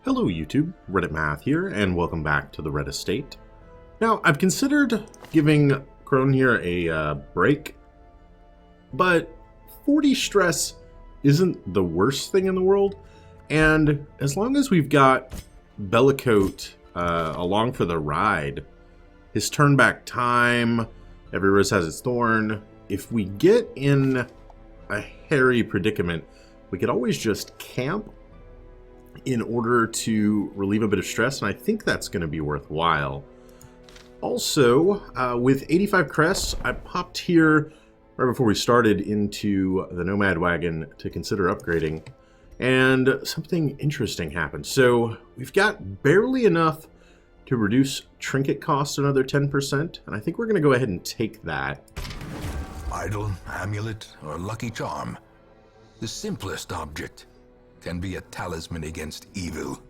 Hello YouTube, Reddit Math here, and welcome back to the Red Estate. Now, I've considered giving Craon here a break, but 40 stress isn't the worst thing in the world, and as long as we've got Bellicote along for the ride, his turn back time, every rose has its thorn, if we get in a hairy predicament, we could always just camp in order to relieve a bit of stress, and I think that's going to be worthwhile. Also, with 85 crests, I popped here right before we started into the Nomad Wagon to consider upgrading, and something interesting happened. So we've got barely enough to reduce trinket costs another 10%, and I think we're going to go ahead and take that. Idol, amulet, or lucky charm. The simplest object can be a talisman against evil.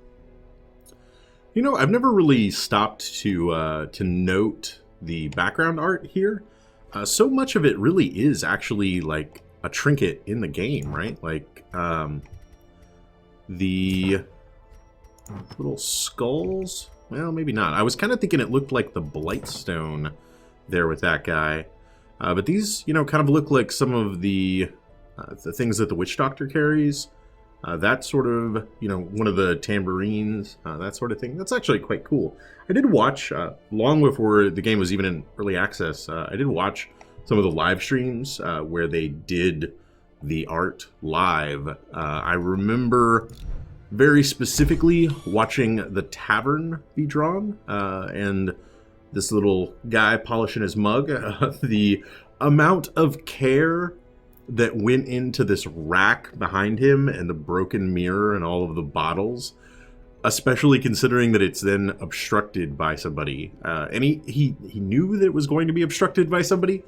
You know, I've never really stopped to note the background art here. So much of it really is actually like a trinket in the game, right? Like the little skulls. Well, maybe not. I was kind of thinking it looked like the Blightstone there with that guy. But these, you know, kind of look like some of the things that the Witch Doctor carries. That sort of, you know, one of the tambourines, that sort of thing. That's actually quite cool. I did watch, long before the game was even in early access, I did watch some of the live streams where they did the art live. I remember very specifically watching the tavern be drawn, and this little guy polishing his mug. The amount of care that went into this rack behind him and the broken mirror and all of the bottles, especially considering that it's then obstructed by somebody. And he knew that it was going to be obstructed by somebody.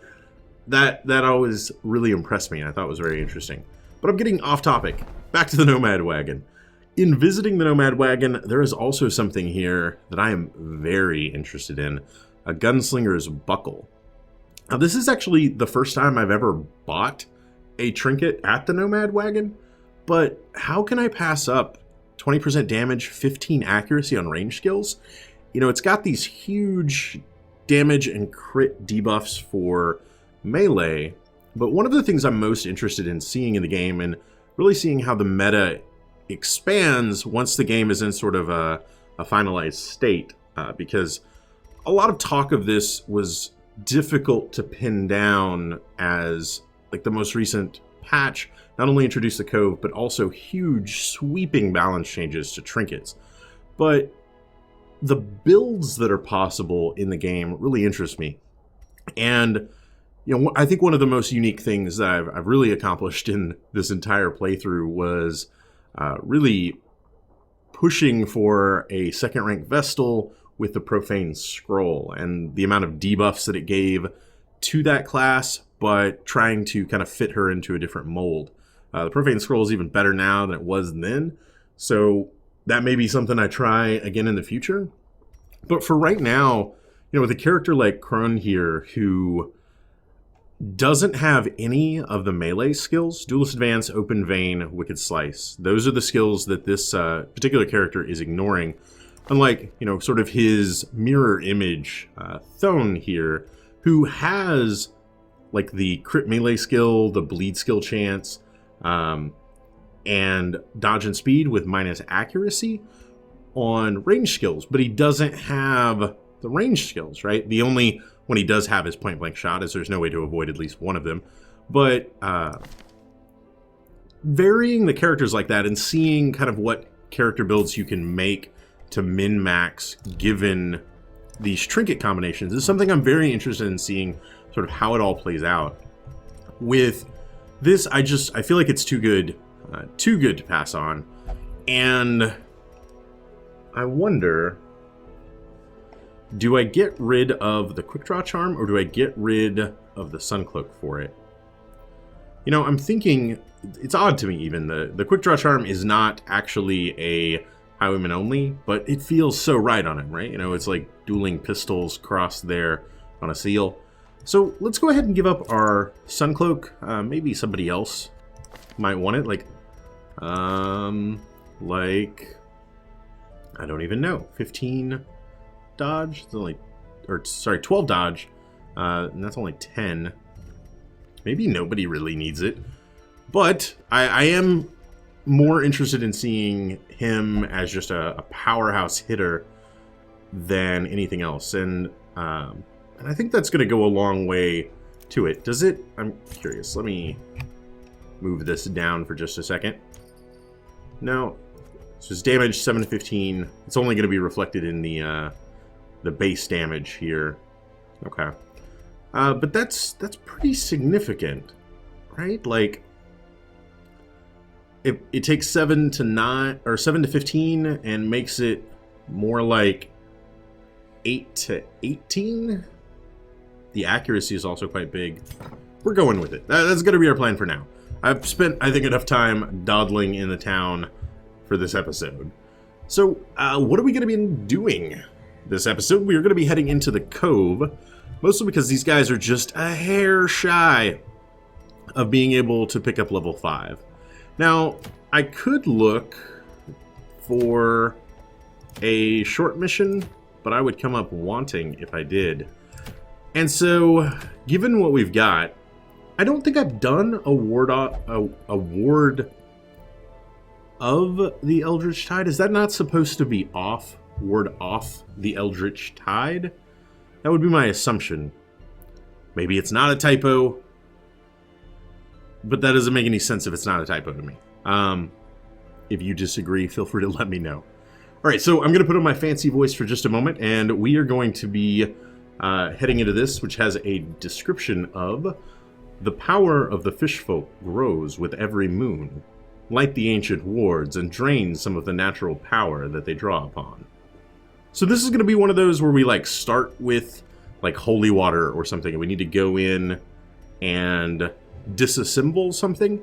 That always really impressed me, and I thought it was very interesting. But I'm getting off topic. Back to the Nomad Wagon. In visiting the Nomad Wagon, there is also something here that I am very interested in. A gunslinger's buckle. Now, this is actually the first time I've ever bought a trinket at the Nomad Wagon, but how can I pass up 20% damage, 15 accuracy on range skills? You know, it's got these huge damage and crit debuffs for melee, but one of the things I'm most interested in seeing in the game, and really seeing how the meta expands once the game is in sort of a finalized state, because a lot of talk of this was difficult to pin down, as like the most recent patch not only introduced the Cove, but also huge sweeping balance changes to trinkets. But the builds that are possible in the game really interest me. And you know, I think one of the most unique things that I've really accomplished in this entire playthrough was really pushing for a second rank Vestal with the Profane Scroll, and the amount of debuffs that it gave to that class, but trying to kind of fit her into a different mold. The Profane Scroll is even better now than it was then, so that may be something I try again in the future. But for right now, you know, with a character like Craon here, who doesn't have any of the melee skills, Duelist Advance, Open Vein, Wicked Slice, those are the skills that this particular character is ignoring. Unlike, you know, sort of his mirror image, Thone here, who has like the crit melee skill, the bleed skill chance, and dodge and speed with minus accuracy on range skills, but he doesn't have the range skills, right? The only one he does have is point blank shot, as there's no way to avoid at least one of them. But varying the characters like that and seeing kind of what character builds you can make to min-max given these trinket combinations is something I'm very interested in seeing, sort of how it all plays out. With this, I feel like it's too good to pass on, and I wonder, do I get rid of the quick draw charm, or do I get rid of the sun cloak for it? You know, I'm thinking, it's odd to me even, the quick draw charm is not actually a highwayman only, but it feels so right on him, right? You know, it's like dueling pistols crossed there on a seal. So let's go ahead and give up our sun cloak. Maybe somebody else might want it, like I don't even know. 15 dodge? It's only, or sorry, 12 dodge. And that's only 10. Maybe nobody really needs it. But I am more interested in seeing him as just a powerhouse hitter than anything else. And I think that's going to go a long way to it. Does it? I'm curious. Let me move this down for just a second. No. So his damage, 7 to 15. It's only going to be reflected in the base damage here. Okay. But that's pretty significant, right? Like, it takes 7 to 9 or 7 to 15 and makes it more like 8 to 18. The accuracy is also quite big. We're going with it. That's going to be our plan for now. I've spent, I think, enough time dawdling in the town for this episode. So, what are we going to be doing this episode? We are going to be heading into the Cove, mostly because these guys are just a hair shy of being able to pick up level 5. Now, I could look for a short mission, but I would come up wanting if I did. And so, given what we've got, I don't think I've done a ward of the Eldritch Tide. Is that not supposed to be off? Ward off the Eldritch Tide? That would be my assumption. Maybe it's not a typo, but that doesn't make any sense if it's not a typo to me. If you disagree, feel free to let me know. All right, so I'm going to put on my fancy voice for just a moment, and we are going to be heading into this, which has a description of: the power of the fishfolk grows with every moon. Light the ancient wards and drain some of the natural power that they draw upon. So this is going to be one of those where we like start with like holy water or something, and we need to go in and disassemble something.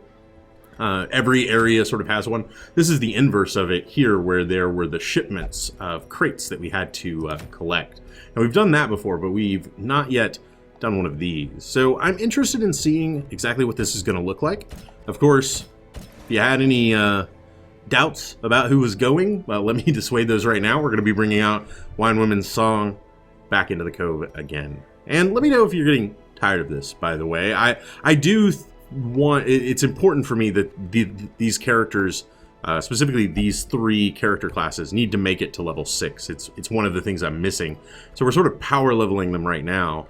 Every area sort of has one. This is the inverse of it here, where there were the shipments of crates that we had to collect. And we've done that before, but we've not yet done one of these. So I'm interested in seeing exactly what this is going to look like. Of course, if you had any doubts about who was going, well, let me dissuade those right now. We're going to be bringing out Wine Women's Song back into the Cove again. And let me know if you're getting tired of this, by the way. I do want, it's important for me that these characters, specifically these 3 character classes, need to make it to level 6. It's one of the things I'm missing. So we're sort of power leveling them right now.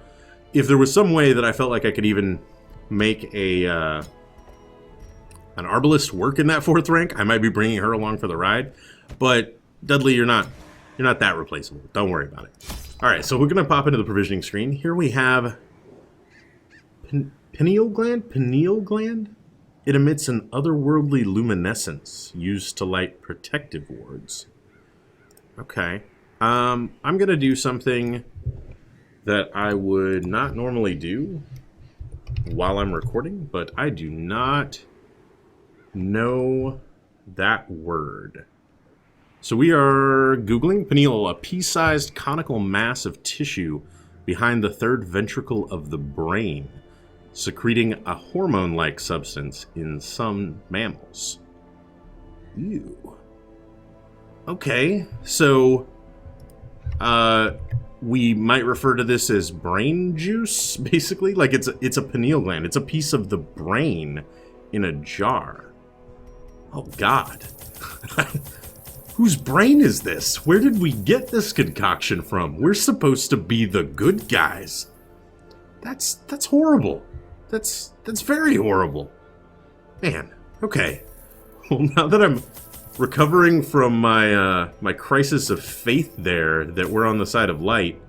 If there was some way that I felt like I could even make an arbalist work in that 4th rank, I might be bringing her along for the ride. But Dudley, you're not that replaceable. Don't worry about it. All right, so we're going to pop into the provisioning screen. Here we have pineal gland. It emits an otherworldly luminescence used to light protective wards. Okay. I'm going to do something that I would not normally do while I'm recording, but I do not know that word. So we are Googling pineal, a pea-sized conical mass of tissue behind the 3rd ventricle of the brain, secreting a hormone-like substance in some mammals. Ew. Okay, so we might refer to this as brain juice, basically. Like it's a pineal gland. It's a piece of the brain in a jar. Oh, God. Whose brain is this? Where did we get this concoction from? We're supposed to be the good guys. That's horrible. That's very horrible. Man, okay. Well, now that I'm recovering from my crisis of faith there, that we're on the side of light,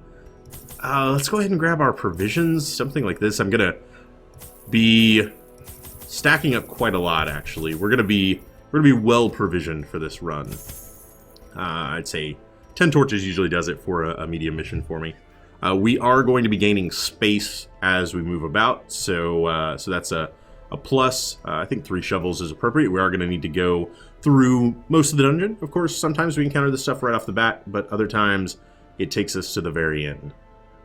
let's go ahead and grab our provisions, something like this. I'm gonna be stacking up quite a lot, actually. We're gonna be well provisioned for this run. I'd say 10 torches usually does it for a medium mission for me. We are going to be gaining space as we move about, so that's a plus. I think 3 shovels is appropriate. We are going to need to go through most of the dungeon. Of course, sometimes we encounter this stuff right off the bat, but other times it takes us to the very end.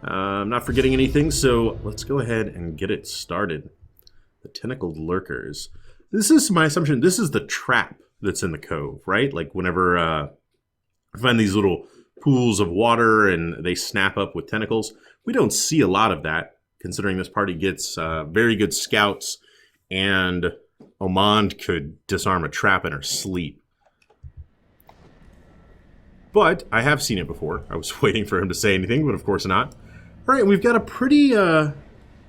I'm not forgetting anything, so let's go ahead and get it started. The tentacled lurkers. This is my assumption. This is the trap that's in the cove, right? Like whenever find these little pools of water and they snap up with tentacles. We don't see a lot of that, considering this party gets very good scouts, and Omand could disarm a trap in her sleep. But I have seen it before. I was waiting for him to say anything, but of course not. All right, we've got a pretty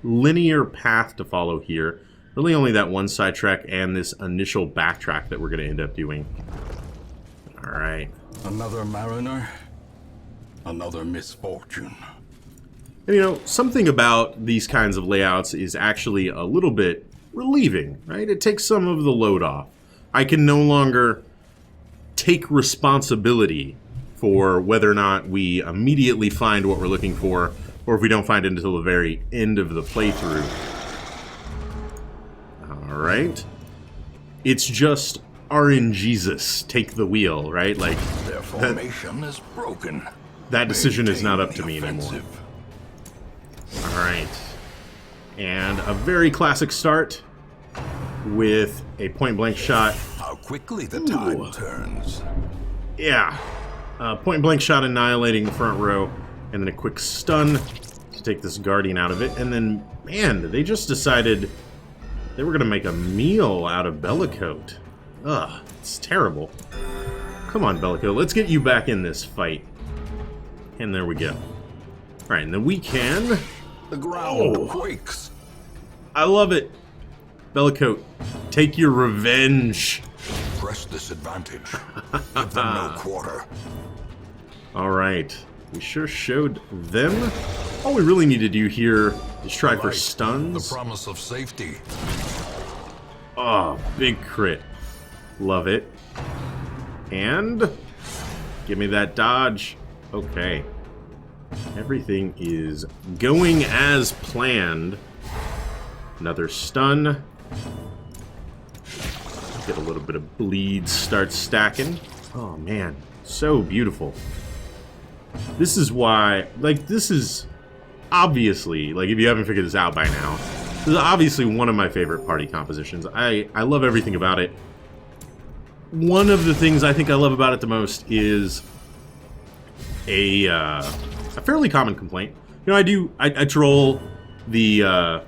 linear path to follow here. Really only that one sidetrack and this initial backtrack that we're going to end up doing. All right. Another mariner, another misfortune. And you know, something about these kinds of layouts is actually a little bit relieving, right? It takes some of the load off. I can no longer take responsibility for whether or not we immediately find what we're looking for, or if we don't find it until the very end of the playthrough. Alright. It's just RNGesus, take the wheel, right? Like, Their formation is broken. that decision is not up Maintain to me the anymore. offensive. Alright. And a very classic start with a point-blank shot. How quickly the tide turns. Yeah. Point-blank shot annihilating the front row, and then a quick stun to take this Guardian out of it. And then, man, they just decided they were going to make a meal out of Bellicote. Ugh, it's terrible. Come on, Bellicote, let's get you back in this fight. And there we go. Alright, and then we can... The ground Oh. quakes. I love it. Bellicote, take your revenge. Press this advantage. Give them no quarter. Alright, we sure showed them. All we really need to do here is try for Right. The stuns. promise of safety. Oh, big crit. Love it. And give me that dodge. Okay. Everything is going as planned. Another stun. Get a little bit of bleed, start stacking. Oh man, so beautiful. This is why, like, this is obviously, like, if you haven't figured this out by now, this is obviously one of my favorite party compositions. I love everything about it. One of the things I think I love about it the most is a fairly common complaint. You know, I troll the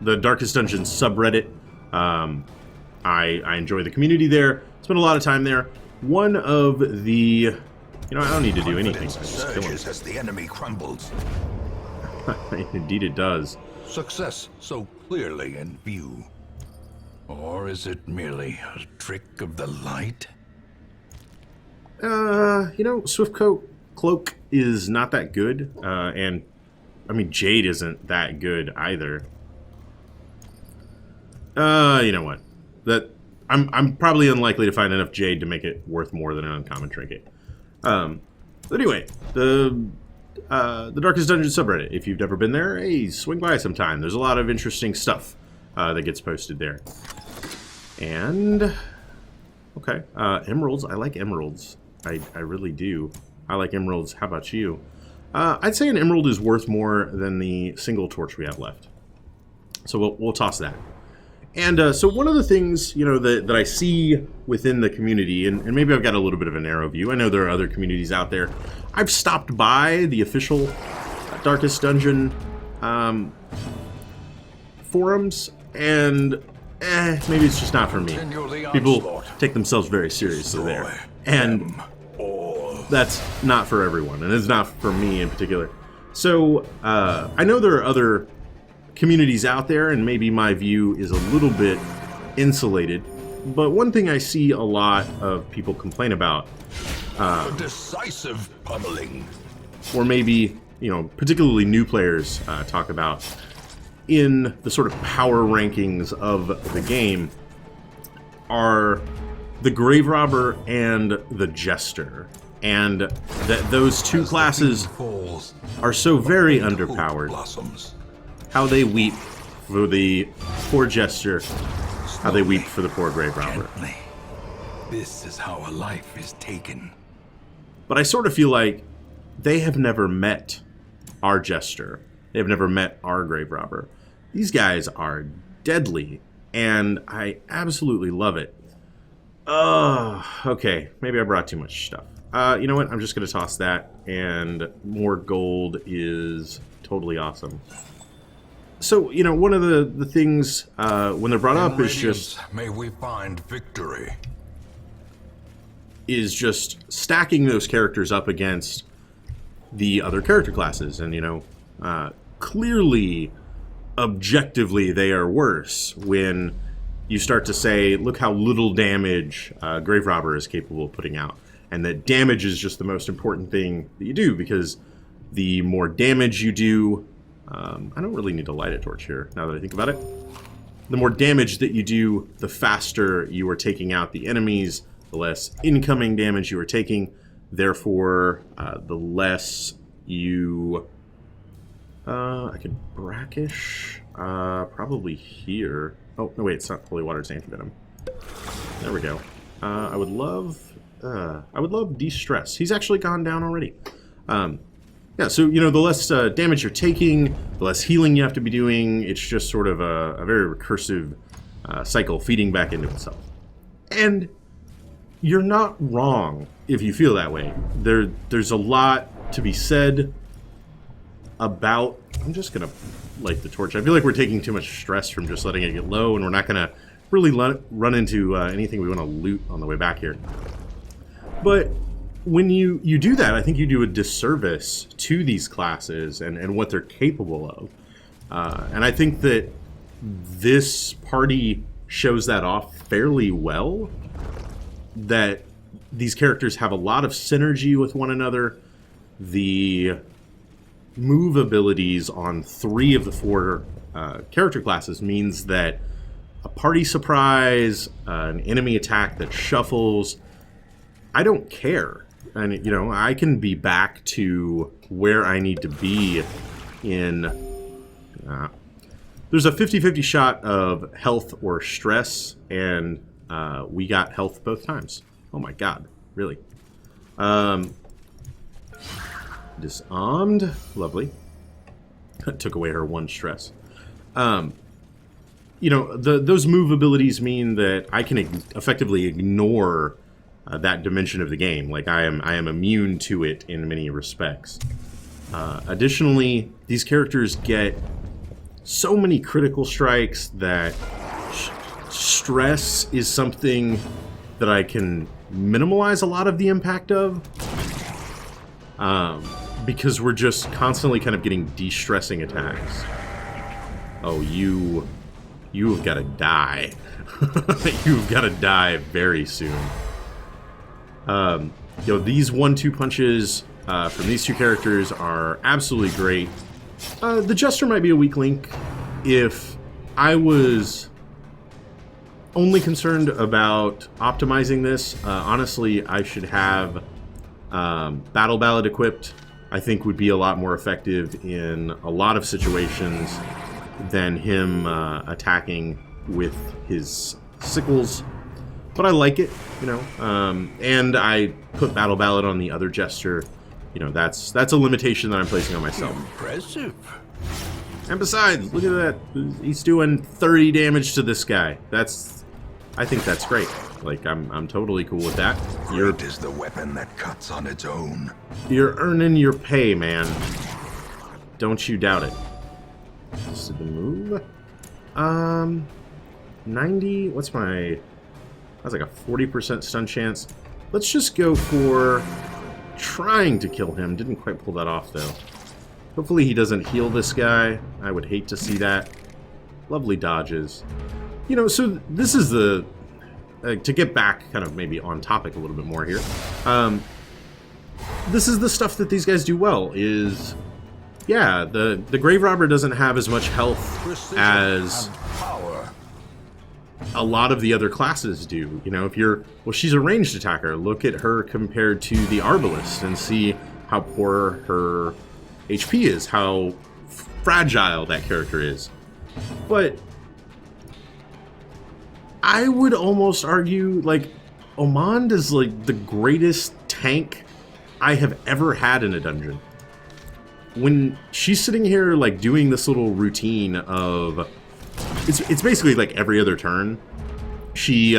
Darkest Dungeon subreddit. I enjoy the community there. Spend a lot of time there. One of the... You know, I don't need to do anything. I Confidence just kill him. surges as the enemy crumbles. Indeed it does. Success so clearly in view. Or is it merely a trick of the light? You know, Swift Cloak is not that good. And, I mean, Jade isn't that good either. You know what? I'm probably unlikely to find enough Jade to make it worth more than an uncommon trinket. But anyway, the Darkest Dungeon subreddit. If you've never been there, hey, swing by sometime. There's a lot of interesting stuff that gets posted there. And okay, emeralds. I like emeralds. I really do. I like emeralds. How about you? I'd say an emerald is worth more than the single torch we have left. So we'll toss that. And so one of the things, you know, that I see within the community, and maybe I've got a little bit of a narrow view. I know there are other communities out there. I've stopped by the official Darkest Dungeon forums, and maybe it's just not for me. People take themselves very seriously there. And that's not for everyone, and it's not for me in particular. So I know there are other communities out there, and maybe my view is a little bit insulated, but one thing I see a lot of people complain about, A decisive pummeling. or maybe, you know, particularly new players talk about in the sort of power rankings of the game, are the Grave Robber and the Jester. And that those two classes Falls. are so very Hope underpowered. blossoms. How they weep for the poor Jester, how they weep for the poor Grave Robber. Gently. This is how a life is taken. But I sort of feel like they have never met our Jester. They have never met our Grave Robber. These guys are deadly, and I absolutely love it. Okay. Maybe I brought too much stuff. You know what? I'm just going to toss that, and more gold is totally awesome. So, you know, one of the things when they're brought up is just... May we find victory. Is just stacking those characters up against the other character classes. And, you know, clearly, objectively, they are worse when you start to say, look how little damage Grave Robber is capable of putting out. And that damage is just the most important thing that you do, because the more damage you do... I don't really need to light a torch here, now that I think about it. The more damage that you do, the faster you are taking out the enemies, the less incoming damage you are taking. Therefore, the less you... I could brackish, probably here. Oh, no wait, it's not holy water, it's antivenom. There we go. I would love de-stress. He's actually gone down already. Yeah, so, you know, the less damage you're taking, the less healing you have to be doing. It's just sort of a very recursive cycle feeding back into itself. And you're not wrong if you feel that way. There's a lot to be said about... I'm just going to light the torch. I feel like we're taking too much stress from just letting it get low, and we're not going to really run into anything we want to loot on the way back here. But... when you do that, I think you do a disservice to these classes and what they're capable of. And I think that this party shows that off fairly well, that these characters have a lot of synergy with one another. The move abilities on 3 of the 4 character classes means that a party surprise, an enemy attack that shuffles, I don't care. And, you know, I can be back to where I need to be in... there's a 50-50 shot of health or stress, and we got health both times. Oh my god, really. Disarmed. Lovely. Took away her 1 stress. You know, those move abilities mean that I can effectively ignore... that dimension of the game. Like, I am immune to it in many respects. Additionally, these characters get so many critical strikes that stress is something that I can minimize a lot of the impact of. Because we're just constantly kind of getting de-stressing attacks. Oh, you've got to die. You've got to die very soon. You know, these 1-2 punches from these 2 characters are absolutely great. The Jester might be a weak link. If I was only concerned about optimizing this, honestly, I should have Battle Ballad equipped. I think would be a lot more effective in a lot of situations than him attacking with his sickles. But I like it, you know, and I put Battle Ballad on the other Jester. You know, that's a limitation that I'm placing on myself. Impressive. And besides, look at that. He's doing 30 damage to this guy. I think that's great. Like, I'm totally cool with that. Great is the weapon that cuts on its own. You're earning your pay, man. Don't you doubt it. This is the move. 90, what's my... That's like a 40% stun chance. Let's just go for trying to kill him. Didn't quite pull that off, though. Hopefully he doesn't heal this guy. I would hate to see that. Lovely dodges. You know, so this is the... to get back kind of maybe on topic a little bit more here. This is the stuff that these guys do well, is... Yeah, the Grave Robber doesn't have as much health as... a lot of the other classes do. You know, if you're... Well, she's a ranged attacker. Look at her compared to the Arbalist and see how poor her HP is, how fragile that character is. But I would almost argue, like, Omand is, like, the greatest tank I have ever had in a dungeon. When she's sitting here, like, doing this little routine of... It's basically like every other turn. She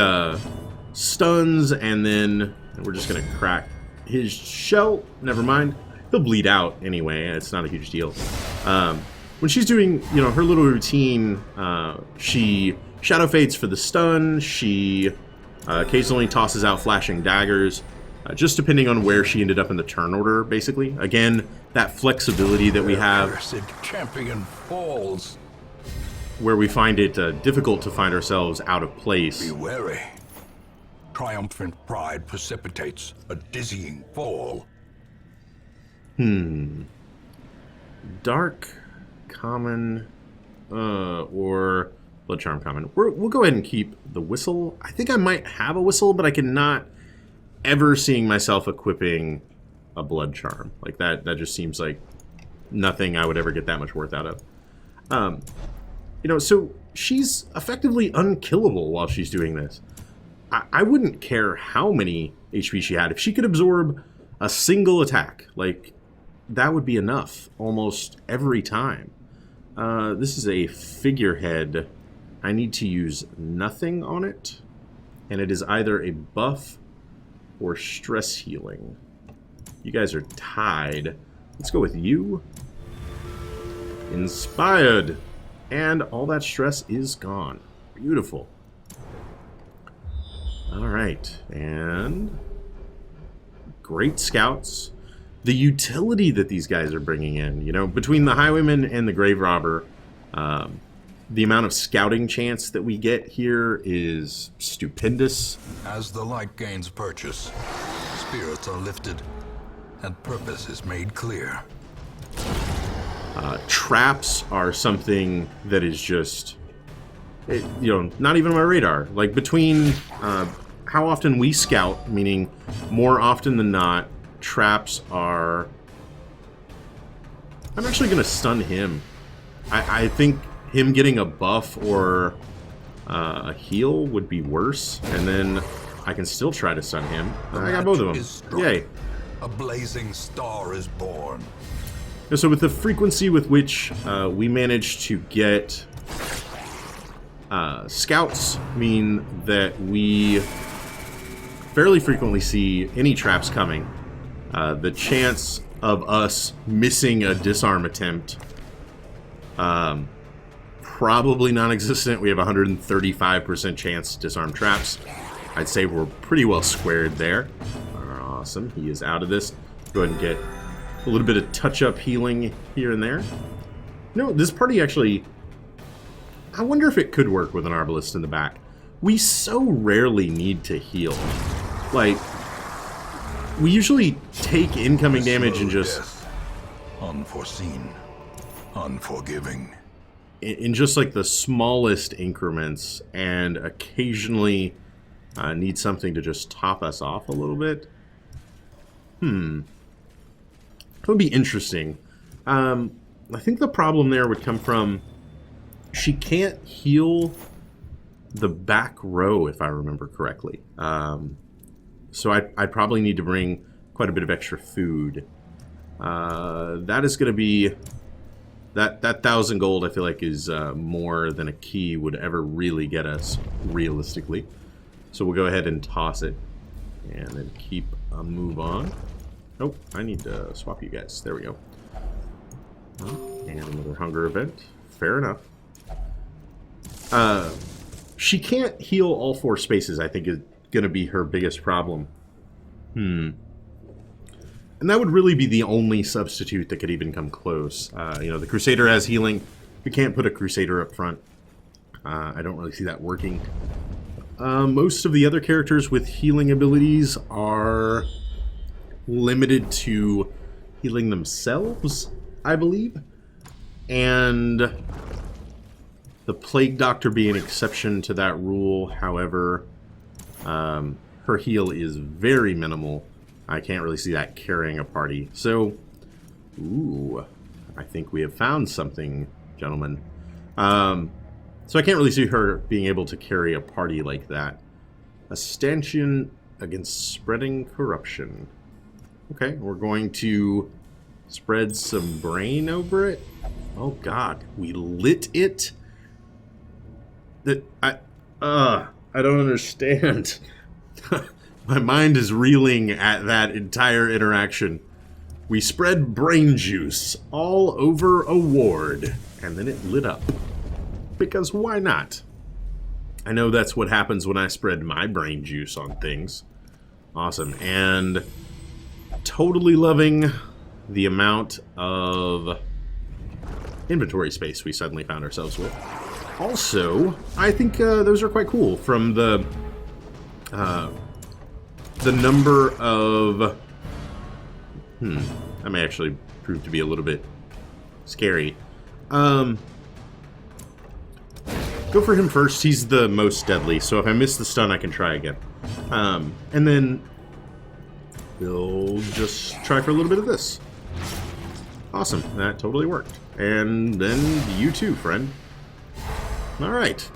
stuns, and then we're just going to crack his shell. Never mind. He'll bleed out anyway. It's not a huge deal. When she's doing, her little routine, she shadow fades for the stun. She occasionally tosses out flashing daggers, just depending on where she ended up in the turn order, basically. Again, that flexibility that we have, champion falls. where we find it difficult to find ourselves out of place. Be wary. Triumphant pride precipitates a dizzying fall. Dark, common, or blood charm common. We'll go ahead and keep the whistle. I think I might have a whistle, but I cannot ever seeing myself equipping a blood charm. Like that just seems like nothing I would ever get that much worth out of. So she's effectively unkillable while she's doing this. I wouldn't care how many HP she had. If she could absorb a single attack, like, that would be enough almost every time. This is a figurehead. I need to use nothing on it, and it is either a buff or stress healing. You guys are tied. Let's go with you. Inspired. And all that stress is gone. Beautiful. Alright, and great scouts. The utility that these guys are bringing in, between the highwayman and the grave robber, the amount of scouting chance that we get here is stupendous. As the light gains purchase, spirits are lifted, and purpose is made clear. Traps are something that is just, not even on my radar. Like, between how often we scout, meaning more often than not, traps are... I'm actually going to stun him. I think him getting a buff or a heal would be worse, and then I can still try to stun him. I got both of them. Yay. A blazing star is born. So with the frequency with which we manage to get scouts, mean that we fairly frequently see any traps coming. The chance of us missing a disarm attempt, probably non-existent. We have 135% chance to disarm traps. I'd say we're pretty well squared there. Awesome. He is out of this. Go ahead and get a little bit of touch-up healing here and there. This party actually... I wonder if it could work with an arbalist in the back. We so rarely need to heal. Like, we usually take incoming damage and just... Death. Unforeseen. Unforgiving. In just like the smallest increments, and occasionally need something to just top us off a little bit. It would be interesting. I think the problem there would come from she can't heal the back row, if I remember correctly. So I'd probably need to bring quite a bit of extra food. That is going to be... That 1,000 gold, I feel like, is more than a key would ever really get us, realistically. So we'll go ahead and toss it. And then keep a move on. Nope, I need to swap you guys. There we go. And another hunger event. Fair enough. She can't heal all 4 spaces, I think, is going to be her biggest problem. And that would really be the only substitute that could even come close. The Crusader has healing. We can't put a Crusader up front. I don't really see that working. Most of the other characters with healing abilities are limited to healing themselves, I believe. And the Plague Doctor being an exception to that rule. However, her heal is very minimal. I can't really see that carrying a party. So, I think we have found something, gentlemen. So I can't really see her being able to carry a party like that. A stanchion against spreading corruption. Okay, we're going to spread some brain over it. Oh god, we lit it? I don't understand. My mind is reeling at that entire interaction. We spread brain juice all over a ward, and then it lit up. Because why not? I know that's what happens when I spread my brain juice on things. Awesome. And totally loving the amount of inventory space we suddenly found ourselves with. Also, I think those are quite cool from the number of... that may actually prove to be a little bit scary. Go for him first. He's the most deadly, so if I miss the stun, I can try again. And then we'll just try for a little bit of this. Awesome. That totally worked. And then you too, friend. All right.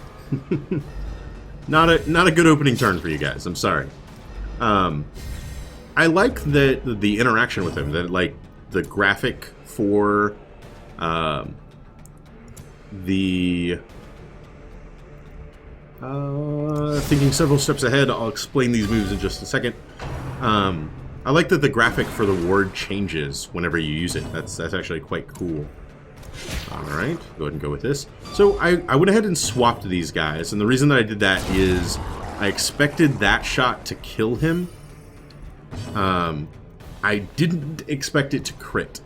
Not a good opening turn for you guys. I'm sorry. I like the interaction with him. That like the graphic for the thinking several steps ahead. I'll explain these moves in just a second. I like that the graphic for the ward changes whenever you use it. That's actually quite cool. Alright, go ahead and go with this. So I went ahead and swapped these guys, and the reason that I did that is I expected that shot to kill him. I didn't expect it to crit.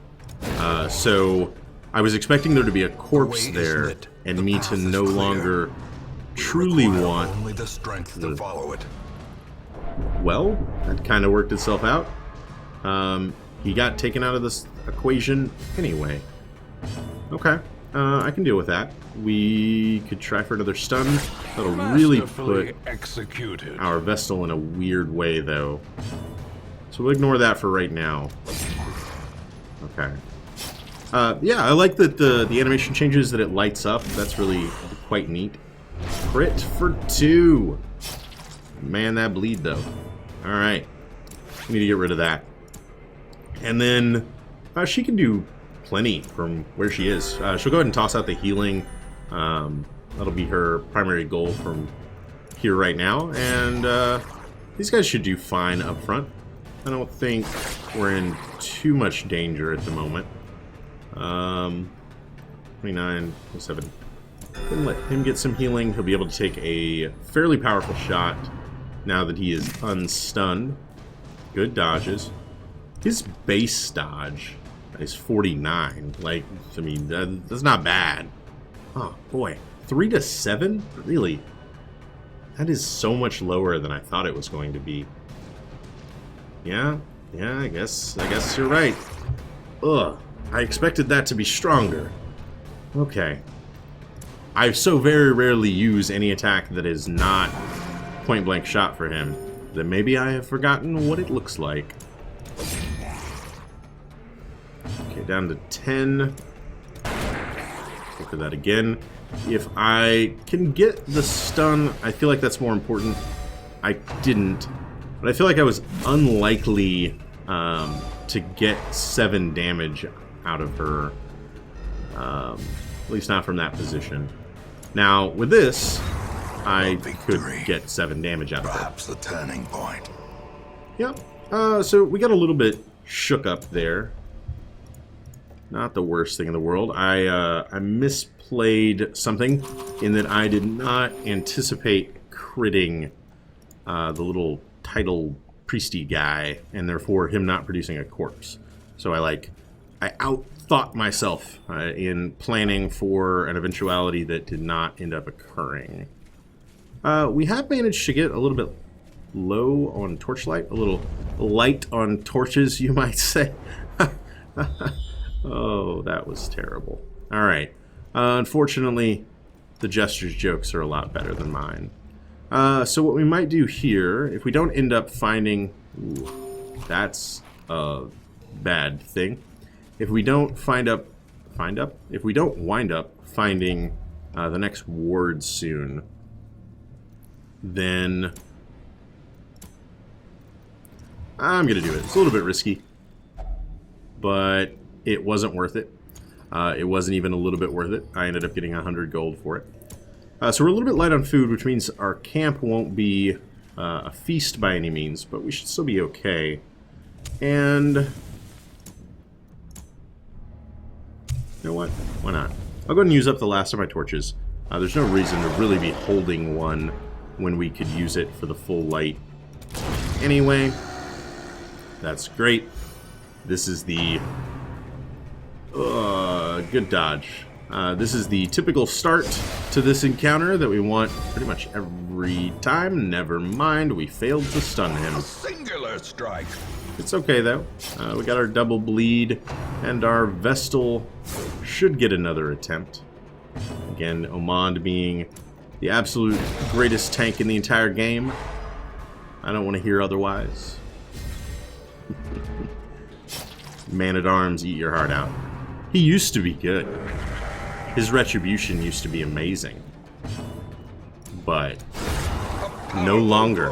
So I was expecting there to be a corpse there, and me to no longer truly want only the strength to follow it. Well, that kind of worked itself out. He got taken out of this equation anyway. Okay, I can deal with that. We could try for another stun. That'll really put our Vestal in a weird way, though. So we'll ignore that for right now. Okay. Yeah, I like that the animation changes, that it lights up. That's really quite neat. Crit for 2. Man, that bleed, though. Alright. We need to get rid of that. And then she can do plenty from where she is. She'll go ahead and toss out the healing. That'll be her primary goal from here right now. And these guys should do fine up front. I don't think we're in too much danger at the moment. 29, 27. Then let him get some healing. He'll be able to take a fairly powerful shot now that he is unstunned. Good dodges. His base dodge is 49. Like, I mean, that's not bad. Oh, boy. 3 to 7? Really? That is so much lower than I thought it was going to be. Yeah, I guess you're right. Ugh. I expected that to be stronger. Okay. I so very rarely use any attack that is not point-blank shot for him that maybe I have forgotten what it looks like. Okay, down to 10. Go for that again. If I can get the stun, I feel like that's more important. I didn't, but I feel like I was unlikely to get 7 damage out of her. At least not from that position. Now, with this, I could get 7 damage out of her. Perhaps the turning point. Yep. So we got a little bit shook up there. Not the worst thing in the world. I misplayed something in that I did not anticipate critting the little title priesty guy, and therefore him not producing a corpse. So I outthought myself in planning for an eventuality that did not end up occurring. We have managed to get a little bit low on torchlight, a little light on torches, you might say. Oh, that was terrible. All right. Unfortunately, the Jester's jokes are a lot better than mine. So what we might do here, if we don't end up finding... Ooh, that's a bad thing. If we don't If we don't wind up finding the next ward soon, then I'm going to do it. It's a little bit risky, but it wasn't worth it. It wasn't even a little bit worth it. I ended up getting 100 gold for it. So we're a little bit light on food, which means our camp won't be a feast by any means, but we should still be okay. And you know what? Why not? I'll go ahead and use up the last of my torches. There's no reason to really be holding one when we could use it for the full light. Anyway, that's great. This is the... good dodge. This is the typical start to this encounter that we want pretty much every time. Never mind, we failed to stun him. A singular strike. It's okay, though. We got our double bleed, and our Vestal should get another attempt. Again, Omand being the absolute greatest tank in the entire game. I don't want to hear otherwise. Man-at-Arms, eat your heart out. He used to be good. His retribution used to be amazing. But no longer.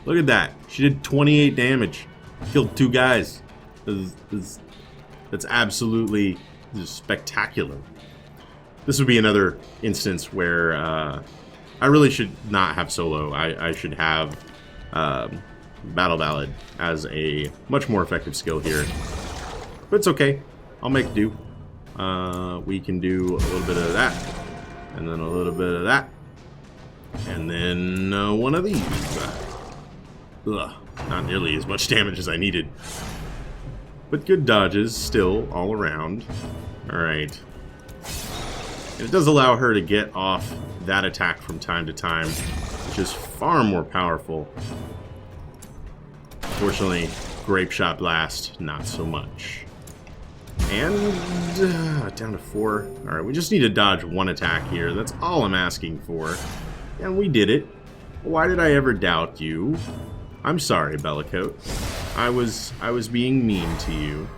Look at that. She did 28 damage. Killed 2 guys. That's absolutely spectacular. This would be another instance where I really should not have solo. I should have Battle Ballad as a much more effective skill here. But it's okay. I'll make do. We can do a little bit of that. And then a little bit of that. And then one of these. Ugh, not nearly as much damage as I needed. But good dodges still all around. Alright. And it does allow her to get off that attack from time to time, which is far more powerful. Fortunately, Grape Shot Blast, not so much. And down to 4. Alright, we just need to dodge 1 attack here. That's all I'm asking for. And we did it. Why did I ever doubt you? I'm sorry, Bellacoat. I was being mean to you.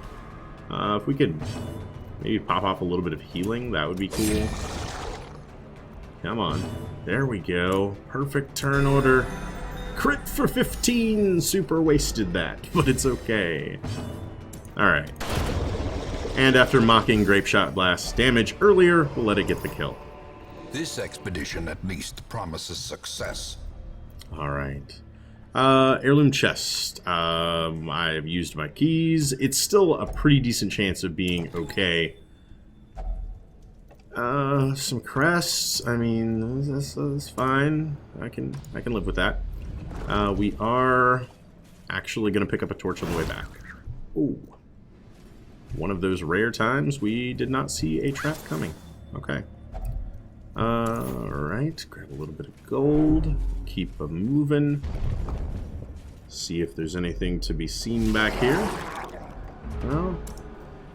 If we could maybe pop off a little bit of healing, that would be cool. Come on. There we go. Perfect turn order. Crit for 15! Super wasted that, but it's okay. Alright. And after mocking Grape Shot Blast's damage earlier, we'll let it get the kill. This expedition at least promises success. Alright. Heirloom chest. I've used my keys. It's still a pretty decent chance of being okay. Some crests. I mean, that's fine. I can live with that. We are actually going to pick up a torch on the way back. Ooh. One of those rare times we did not see a trap coming. Okay. Alright, grab a little bit of gold. Keep moving. See if there's anything to be seen back here. Well,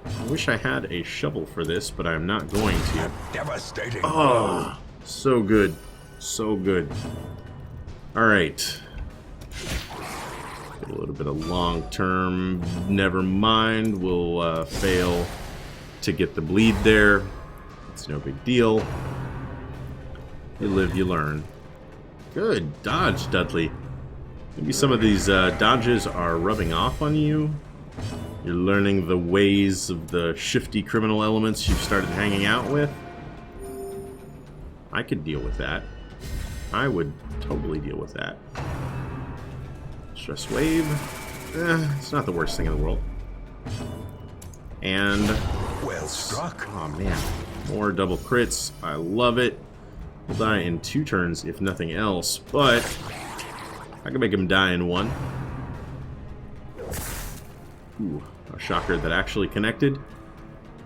I wish I had a shovel for this, but I'm not going to. Devastating. Oh, so good. So good. Alright. Get a little bit of long-term. Never mind. We'll fail to get the bleed there. It's no big deal. You live, you learn. Good dodge, Dudley. Maybe some of these dodges are rubbing off on you. You're learning the ways of the shifty criminal elements you've started hanging out with. I could deal with that. I would totally deal with that. Stress wave. It's not the worst thing in the world. And... well struck. Oh man. More double crits. I love it. We'll die in 2 turns if nothing else, but I can make him die in 1. Ooh, a shocker that actually connected.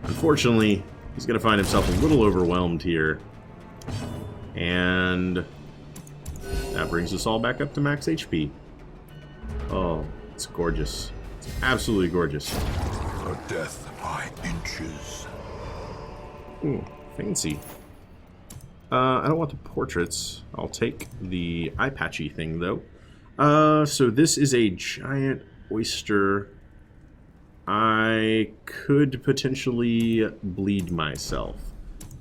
Unfortunately, he's going to find himself a little overwhelmed here. And that brings us all back up to max HP. Oh, it's gorgeous. It's absolutely gorgeous. A death by inches. Ooh, fancy. I don't want the portraits. I'll take the eye patchy thing, though. So this is a giant oyster. I could potentially bleed myself,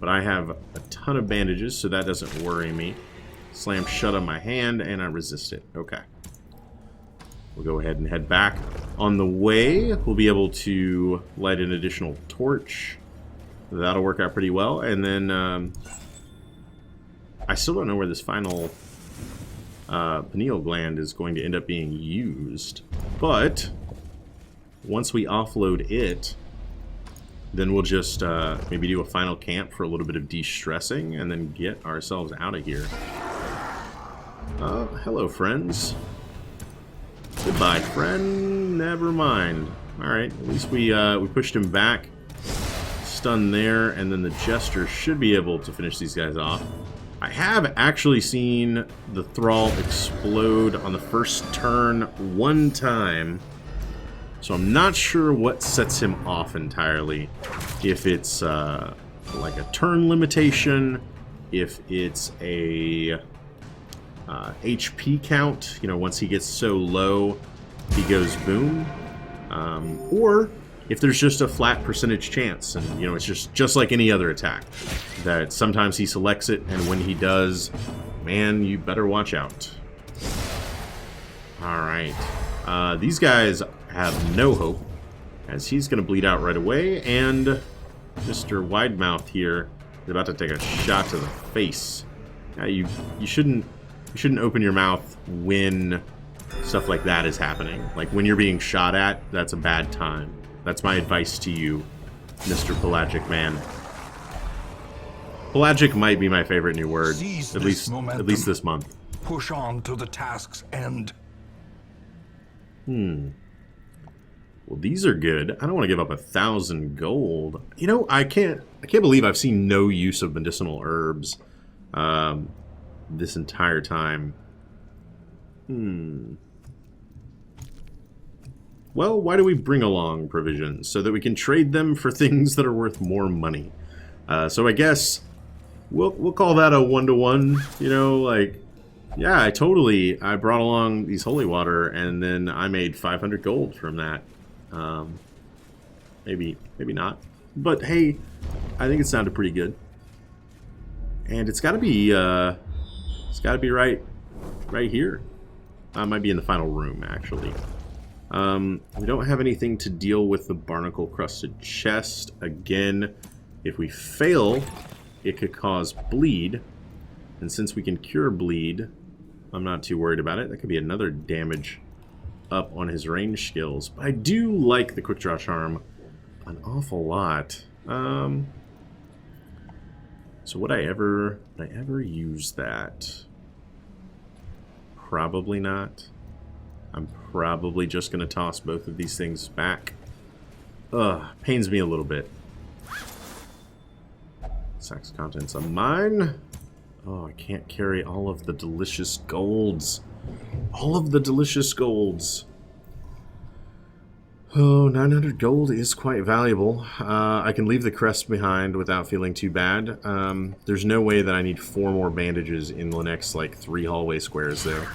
but I have a ton of bandages, so that doesn't worry me. Slam shut on my hand, and I resist it. Okay. We'll go ahead and head back. On the way, we'll be able to light an additional torch. That'll work out pretty well, and then... I still don't know where this final pineal gland is going to end up being used. But once we offload it, then we'll just maybe do a final camp for a little bit of de-stressing and then get ourselves out of here. Hello, friends. Goodbye, friend. Never mind. Alright, at least we pushed him back. Stun there, and then the Jester should be able to finish these guys off. I have actually seen the Thrall explode on the first turn one time, so I'm not sure what sets him off entirely. If it's like a turn limitation, if it's a HP count, you know, once he gets so low, he goes boom, or if there's just a flat percentage chance, and you know, it's just like any other attack, that sometimes he selects it, and when he does, man, you better watch out. Alright, these guys have no hope, as he's going to bleed out right away, and Mr. Widemouth here is about to take a shot to the face. You shouldn't open your mouth when stuff like that is happening. Like when you're being shot at, that's a bad time. That's my advice to you, Mr. Pelagic Man. Pelagic might be my favorite new word, at least this month. Push on to the task's end. Well, these are good. I don't want to give up 1,000 gold. You know, I can't believe I've seen no use of medicinal herbs this entire time. Well, why do we bring along provisions? So that we can trade them for things that are worth more money. So I guess we'll call that a 1-to-1, you know, like, yeah, I brought along these holy water, and then I made 500 gold from that. Maybe not. But hey, I think it sounded pretty good. And it's gotta be right here. Might be in the final room, actually. We don't have anything to deal with the barnacle-crusted chest. Again, if we fail, it could cause bleed. And since we can cure bleed, I'm not too worried about it. That could be another damage up on his range skills. But I do like the quick draw charm an awful lot. So would I ever use that? Probably not. I'm probably just going to toss both of these things back. Pains me a little bit. Sacks contents of mine. Oh, I can't carry all of the delicious golds. All of the delicious golds. Oh, 900 gold is quite valuable. I can leave the crest behind without feeling too bad. There's no way that I need 4 more bandages in the next, like, 3 hallway squares, though.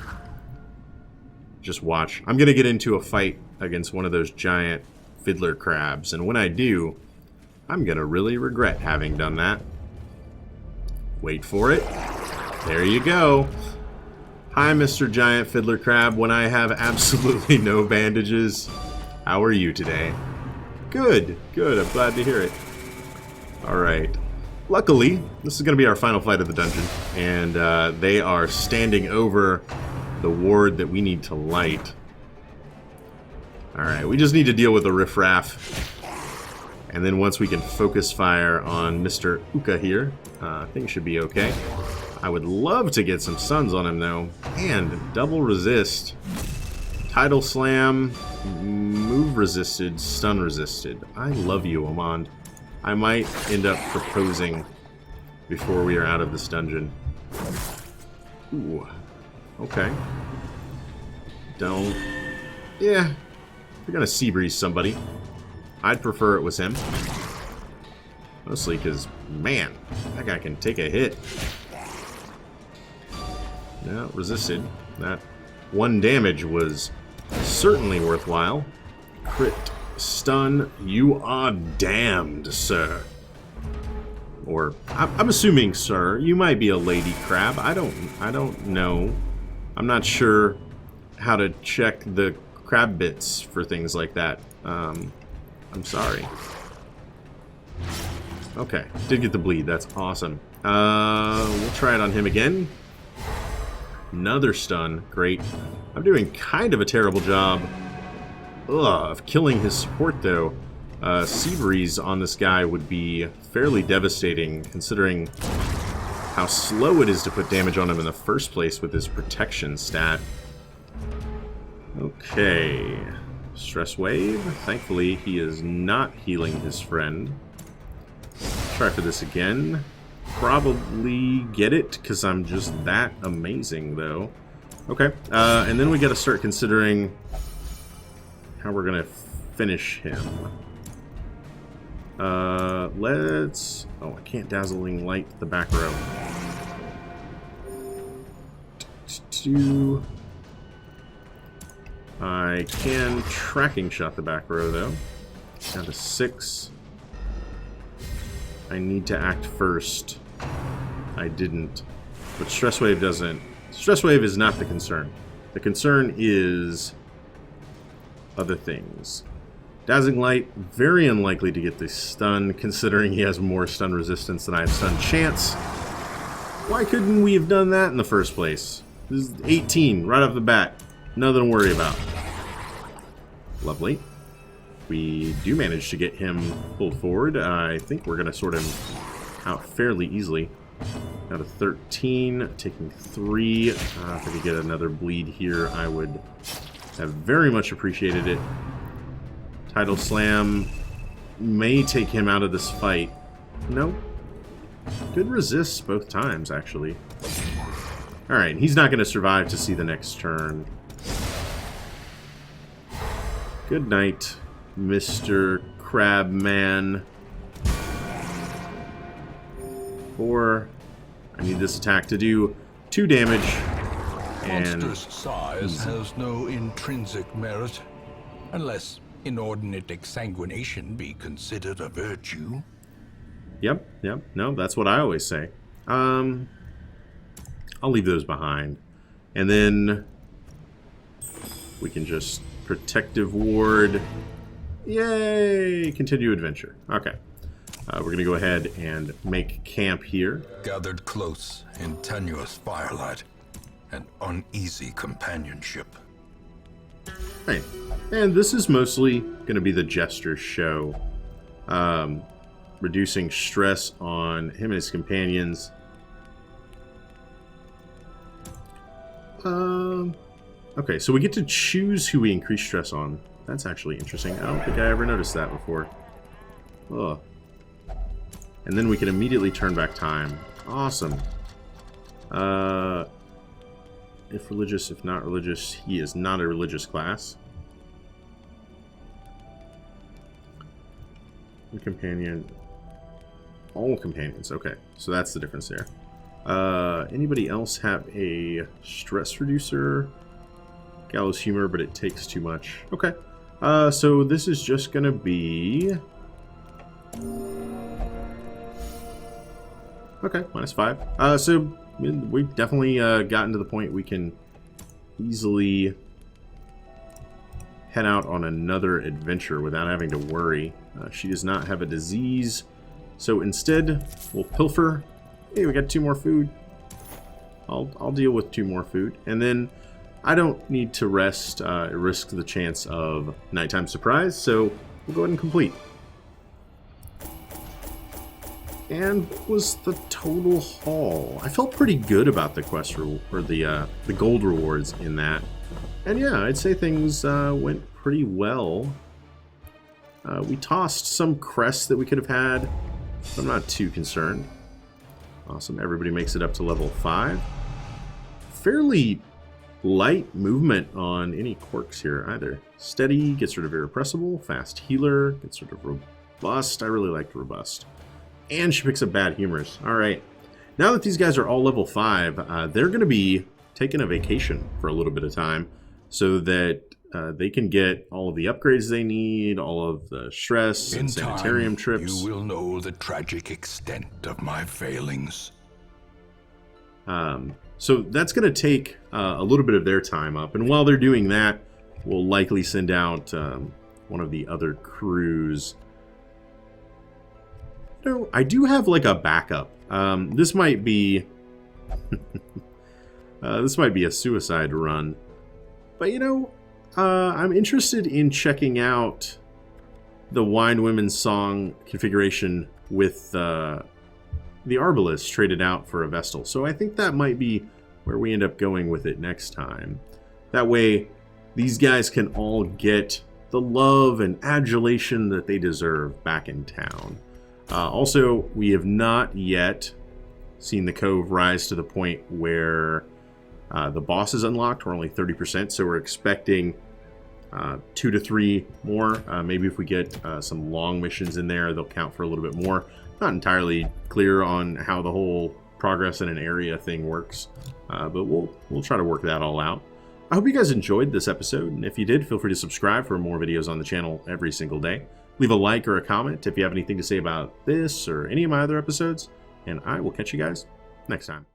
Just watch. I'm going to get into a fight against one of those giant fiddler crabs, and when I do, I'm going to really regret having done that. Wait for it. There you go. Hi, Mr. Giant Fiddler Crab, when I have absolutely no bandages. How are you today? Good, good. I'm glad to hear it. Alright. Luckily, this is going to be our final fight of the dungeon, and they are standing over the ward that we need to light. Alright, we just need to deal with the riffraff. And then once we can focus fire on Mr. Uka here, things should be okay. I would love to get some stuns on him, though. And double resist. Tidal slam, move resisted, stun resisted. I love you, Omand. I might end up proposing before we are out of this dungeon. Ooh. Okay. Don't... Yeah. We're gonna sea breeze somebody. I'd prefer it was him. Mostly because, man, that guy can take a hit. Yeah, resisted. That 1 damage was certainly worthwhile. Crit stun. You are damned, sir. Or, I'm assuming, sir. You might be a lady crab. I don't know. I'm not sure how to check the crab bits for things like that. I'm sorry. Okay, did get the bleed. That's awesome. We'll try it on him again. Another stun. Great. I'm doing kind of a terrible job of killing his support, though. Sea Breeze on this guy would be fairly devastating, considering how slow it is to put damage on him in the first place with his protection stat. Okay. Stress Wave. Thankfully, he is not healing his friend. Try for this again. Probably get it, because I'm just that amazing, though. Okay. And then we got to start considering how we're going to finish him. Let's... Oh, I can't Dazzling Light the back row. I can Tracking Shot the back row, though. Down to 6. I need to act first. I didn't. But Stress Wave doesn't... Stress Wave is not the concern. The concern is other things. Dazzling Light, very unlikely to get the stun, considering he has more stun resistance than I have stun chance. Why couldn't we have done that in the first place? This is 18, right off the bat. Nothing to worry about. Lovely. We do manage to get him pulled forward. I think we're going to sort him out fairly easily. Out of 13, taking 3. If I could get another bleed here, I would have very much appreciated it. Tidal Slam may take him out of this fight. Nope. Good resists both times, actually. Alright, he's not going to survive to see the next turn. Good night, Mr. Crabman. 4. I need this attack to do 2 damage. And Monstrous size has no intrinsic merit, unless inordinate exsanguination be considered a virtue. Yep. No, that's what I always say. I'll leave those behind. And then we can just Protective Ward. Yay! Continue adventure. Okay. We're going to go ahead and make camp here. Gathered close in tenuous firelight and uneasy companionship. Right. And this is mostly going to be the Jester's show. Reducing stress on him and his companions. Okay, so we get to choose who we increase stress on. That's actually interesting. I don't think I ever noticed that before. Ugh. And then we can immediately turn back time. Awesome. If religious, if not religious, he is not a religious class. Companion. All companions. Okay, so that's the difference there. Anybody else have a stress reducer? Gallows humor, but it takes too much. Okay. So this is just gonna be... Okay, -5. So we've definitely gotten to the point we can easily head out on another adventure without having to worry. She does not have a disease, so instead we'll pilfer. Hey, we got 2 more food. I'll deal with 2 more food, and then I don't need to rest, risk the chance of nighttime surprise, so we'll go ahead and complete. And what was the total haul? I felt pretty good about the quest or the gold rewards in that, and yeah, I'd say things went pretty well. We tossed some crests that we could have had, but I'm not too concerned. Awesome, everybody makes it up to level 5. Fairly light movement on any quirks here either. Steady gets rid of irrepressible, fast healer gets rid of robust. I really liked robust. And she picks up bad humors. Alright, now that these guys are all level 5, they're going to be taking a vacation for a little bit of time so that they can get all of the upgrades they need, all of the stress and sanitarium trips. You will know the tragic extent of my failings. So that's going to take a little bit of their time up. And while they're doing that, we'll likely send out one of the other crews. No, I do have like a backup. This might be This might be a suicide run. But, you know, I'm interested in checking out the Wine Women's Song configuration with the Arbalest traded out for a Vestal. So I think that might be where we end up going with it next time. That way, these guys can all get the love and adulation that they deserve back in town. Also, we have not yet seen the Cove rise to the point where the boss is unlocked. We're only 30%, so we're expecting 2 to 3 more. Maybe if we get some long missions in there, they'll count for a little bit more. Not entirely clear on how the whole progress in an area thing works, but we'll try to work that all out. I hope you guys enjoyed this episode, and if you did, feel free to subscribe for more videos on the channel every single day. Leave a like or a comment if you have anything to say about this or any of my other episodes, and I will catch you guys next time.